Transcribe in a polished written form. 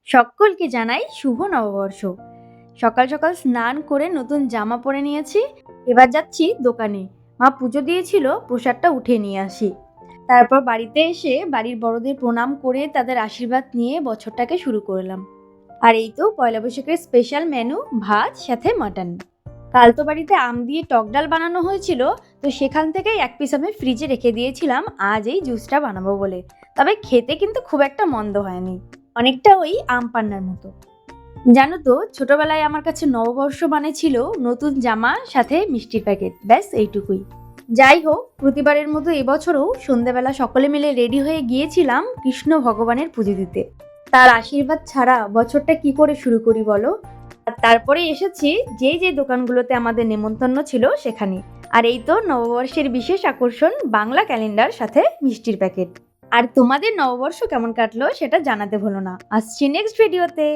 সকলকে জানাই শুভ নববর্ষ। সকাল সকাল স্নান করে নতুন জামা পরে নিয়েছি। এবার যাচ্ছি দোকানে। মা পুজো দিয়েছিল, প্রসাদটা উঠে নিয়ে আসি। তারপর বাড়িতে এসে বাড়ির বড়দের প্রণাম করে তাদের আশীর্বাদ নিয়ে বছরটাকে শুরু করলাম। আর এই তো পয়লা বৈশাখের স্পেশাল মেনু, ভাত সাথে মাটন। কাল তো বাড়িতে আম দিয়ে টক ডাল বানানো হয়েছিল, তো সেখান থেকেই এক পিস আমি ফ্রিজে রেখে দিয়েছিলাম আজ এই জুসটা বানাবো বলে। তবে খেতে কিন্তু খুব একটা মন্দ হয়নি, অনেকটা ওই আম পান্নার মতো। জানো তো, ছোটবেলায় আমার কাছে নববর্ষ মানে ছিল নতুন জামা সাথে মিষ্টির প্যাকেট, ব্যাস এইটুকুই। যাই হোক, প্রতিবারের মতো এবছরও সন্ধ্যাবেলা সকলে মিলে রেডি হয়ে গিয়েছিলাম কৃষ্ণ ভগবানের পুজো দিতে। তার আশীর্বাদ ছাড়া বছরটা কি করে শুরু করি বলো। আর তারপরে এসেছি যে দোকানগুলোতে আমাদের নেমন্তন্ন ছিল সেখানে। আর এই তো নববর্ষের বিশেষ আকর্ষণ, বাংলা ক্যালেন্ডার সাথে মিষ্টির প্যাকেট। আর তোমাদের নববর্ষ কেমন কাটলো সেটা জানাতে ভুলো না। আসছি নেক্সট ভিডিওতে।